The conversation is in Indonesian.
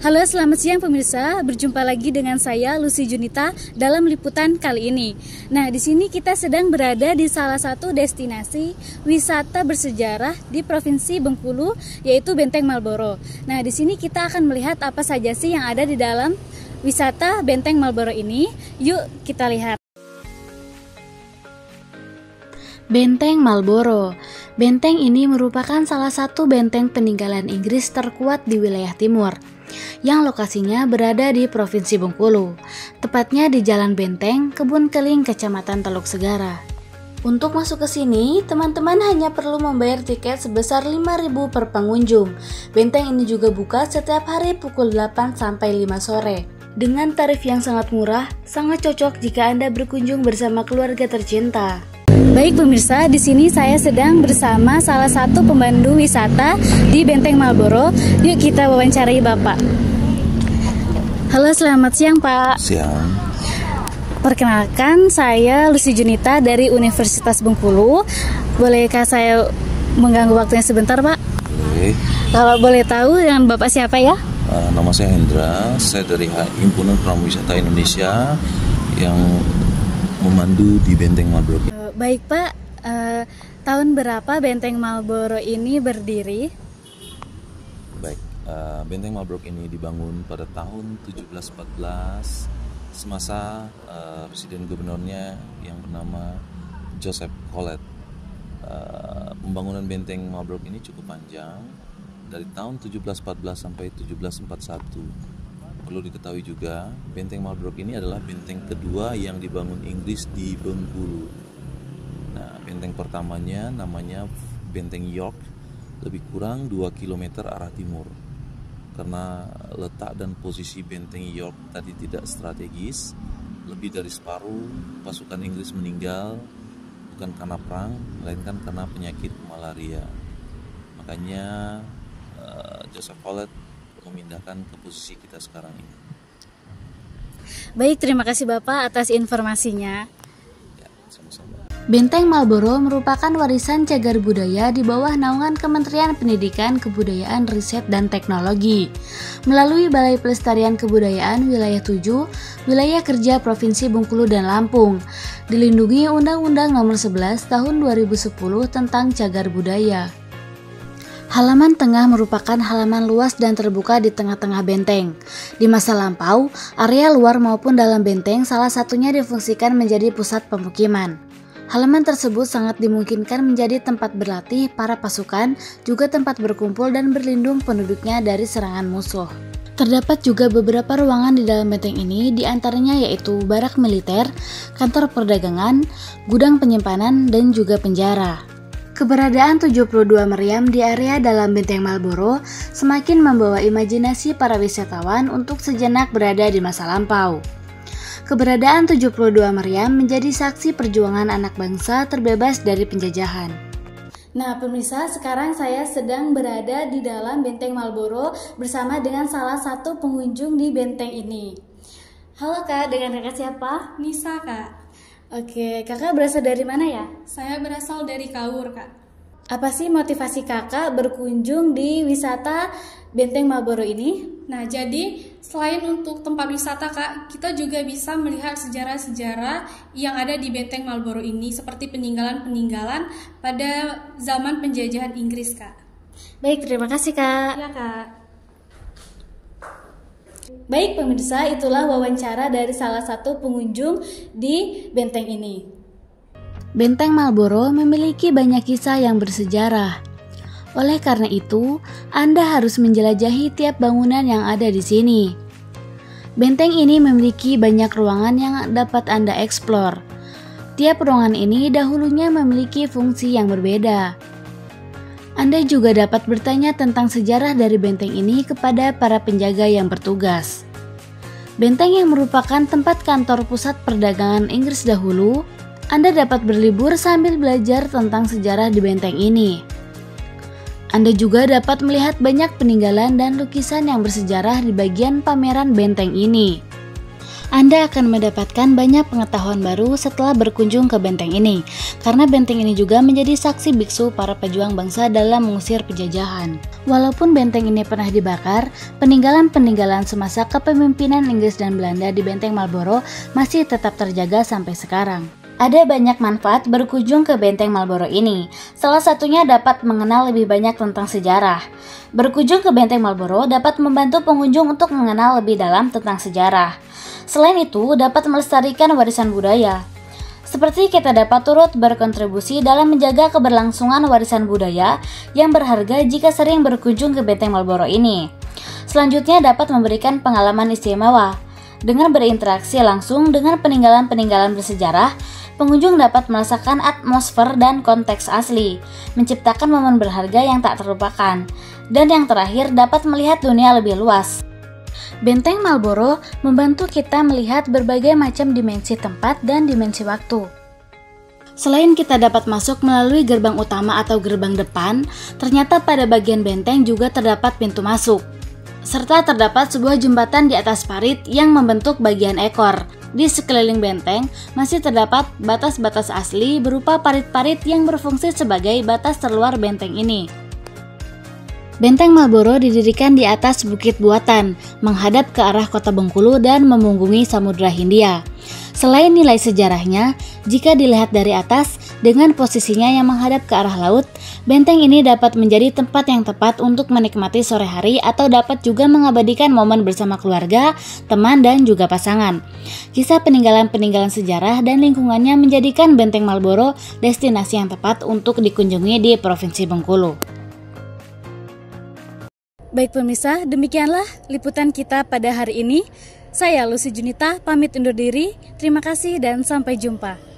Halo, selamat siang pemirsa. Berjumpa lagi dengan saya Lucy Junita dalam liputan kali ini. Nah, di sini kita sedang berada di salah satu destinasi wisata bersejarah di Provinsi Bengkulu, yaitu Benteng Marlboro. Nah, di sini kita akan melihat apa saja sih yang ada di dalam wisata Benteng Marlboro ini. Yuk kita lihat. Benteng Marlboro. Benteng ini merupakan salah satu benteng peninggalan Inggris terkuat di wilayah timur, yang lokasinya berada di Provinsi Bengkulu, tepatnya di Jalan Benteng, Kebun Keling, Kecamatan Teluk Segara. Untuk masuk ke sini, teman-teman hanya perlu membayar tiket sebesar 5.000 per pengunjung. Benteng ini juga buka setiap hari pukul 8 sampai 5 sore. Dengan tarif yang sangat murah, sangat cocok jika Anda berkunjung bersama keluarga tercinta. Baik pemirsa, di sini saya sedang bersama salah satu pemandu wisata di Benteng Marlboro. Yuk kita wawancarai Bapak. Halo, selamat siang Pak. Siang. Perkenalkan, saya Lucy Junita dari Universitas Bengkulu. Bolehkah saya mengganggu waktunya sebentar Pak? Boleh. Kalau boleh tahu dengan Bapak siapa ya? Nama saya Hendra, saya dari Himpunan Pramuwisata Indonesia yang memandu di Benteng Marlboro. Baik Pak, tahun berapa Benteng Marlboro ini berdiri? Baik, Benteng Marlboro ini dibangun pada tahun 1714 semasa Presiden Gubernurnya yang bernama Joseph Collet. Pembangunan Benteng Marlboro ini cukup panjang, dari tahun 1714 sampai 1741. Perlu diketahui juga, Benteng Marlboro ini adalah benteng kedua yang dibangun Inggris di Bengkulu. Nah, benteng pertamanya namanya Benteng York, lebih kurang 2 km arah timur. Karena letak dan posisi Benteng York tadi tidak strategis, lebih dari separuh pasukan Inggris meninggal bukan karena perang, melainkan karena penyakit malaria. Makanya Joseph Collet memindahkan ke posisi kita sekarang ini. Baik, terima kasih Bapak atas informasinya. Ya, sama-sama. Benteng Marlboro merupakan warisan cagar budaya di bawah naungan Kementerian Pendidikan, Kebudayaan, Riset, dan Teknologi melalui Balai Pelestarian Kebudayaan Wilayah 7, Wilayah Kerja Provinsi Bengkulu dan Lampung, dilindungi Undang-Undang Nomor 11 Tahun 2010 tentang Cagar Budaya. Halaman tengah merupakan halaman luas dan terbuka di tengah-tengah benteng. Di masa lampau, area luar maupun dalam benteng salah satunya difungsikan menjadi pusat pemukiman. Halaman tersebut sangat dimungkinkan menjadi tempat berlatih para pasukan, juga tempat berkumpul dan berlindung penduduknya dari serangan musuh. Terdapat juga beberapa ruangan di dalam benteng ini, diantaranya yaitu barak militer, kantor perdagangan, gudang penyimpanan, dan juga penjara. Keberadaan 72 meriam di area dalam Benteng Marlboro semakin membawa imajinasi para wisatawan untuk sejenak berada di masa lampau. Keberadaan 72 meriam menjadi saksi perjuangan anak bangsa terbebas dari penjajahan. Nah pemirsa, sekarang saya sedang berada di dalam Benteng Marlboro bersama dengan salah satu pengunjung di benteng ini. Halo Kak, dengan kakak siapa? Nisa, Kak. Oke, kakak berasal dari mana ya? Saya berasal dari Kaur, Kak. Apa sih motivasi kakak berkunjung di wisata Benteng Marlboro ini? Nah, jadi selain untuk tempat wisata, Kak, kita juga bisa melihat sejarah-sejarah yang ada di Benteng Marlboro ini, seperti peninggalan-peninggalan pada zaman penjajahan Inggris, Kak. Baik, terima kasih Kak. Ya, Kak. Baik pemirsa, itulah wawancara dari salah satu pengunjung di benteng ini. Benteng Marlboro memiliki banyak kisah yang bersejarah. Oleh karena itu, Anda harus menjelajahi tiap bangunan yang ada di sini. Benteng ini memiliki banyak ruangan yang dapat Anda eksplor. Tiap ruangan ini dahulunya memiliki fungsi yang berbeda. Anda juga dapat bertanya tentang sejarah dari benteng ini kepada para penjaga yang bertugas. Benteng yang merupakan tempat kantor pusat perdagangan Inggris dahulu, Anda dapat berlibur sambil belajar tentang sejarah di benteng ini. Anda juga dapat melihat banyak peninggalan dan lukisan yang bersejarah di bagian pameran benteng ini. Anda akan mendapatkan banyak pengetahuan baru setelah berkunjung ke benteng ini, karena benteng ini juga menjadi saksi biksu para pejuang bangsa dalam mengusir penjajahan. Walaupun benteng ini pernah dibakar, peninggalan-peninggalan semasa kepemimpinan Inggris dan Belanda di benteng Marlborough masih tetap terjaga sampai sekarang. Ada banyak manfaat berkunjung ke benteng Marlborough ini. Salah satunya dapat mengenal lebih banyak tentang sejarah. Berkunjung ke benteng Marlborough dapat membantu pengunjung untuk mengenal lebih dalam tentang sejarah. Selain itu, dapat melestarikan warisan budaya. Seperti kita dapat turut berkontribusi dalam menjaga keberlangsungan warisan budaya yang berharga jika sering berkunjung ke benteng Marlborough ini. Selanjutnya dapat memberikan pengalaman istimewa. Dengan berinteraksi langsung dengan peninggalan-peninggalan bersejarah, pengunjung dapat merasakan atmosfer dan konteks asli, menciptakan momen berharga yang tak terlupakan, dan yang terakhir dapat melihat dunia lebih luas. Benteng Marlborough membantu kita melihat berbagai macam dimensi tempat dan dimensi waktu. Selain kita dapat masuk melalui gerbang utama atau gerbang depan, ternyata pada bagian benteng juga terdapat pintu masuk. Serta terdapat sebuah jembatan di atas parit yang membentuk bagian ekor. Di sekeliling benteng masih terdapat batas-batas asli berupa parit-parit yang berfungsi sebagai batas terluar benteng ini. Benteng Marlborough didirikan di atas bukit buatan, menghadap ke arah kota Bengkulu dan memunggungi Samudra Hindia. Selain nilai sejarahnya, jika dilihat dari atas, dengan posisinya yang menghadap ke arah laut, benteng ini dapat menjadi tempat yang tepat untuk menikmati sore hari atau dapat juga mengabadikan momen bersama keluarga, teman, dan juga pasangan. Kisah peninggalan-peninggalan sejarah dan lingkungannya menjadikan benteng Marlborough destinasi yang tepat untuk dikunjungi di Provinsi Bengkulu. Baik pemirsa, demikianlah liputan kita pada hari ini. Saya Lucy Junita, pamit undur diri. Terima kasih dan sampai jumpa.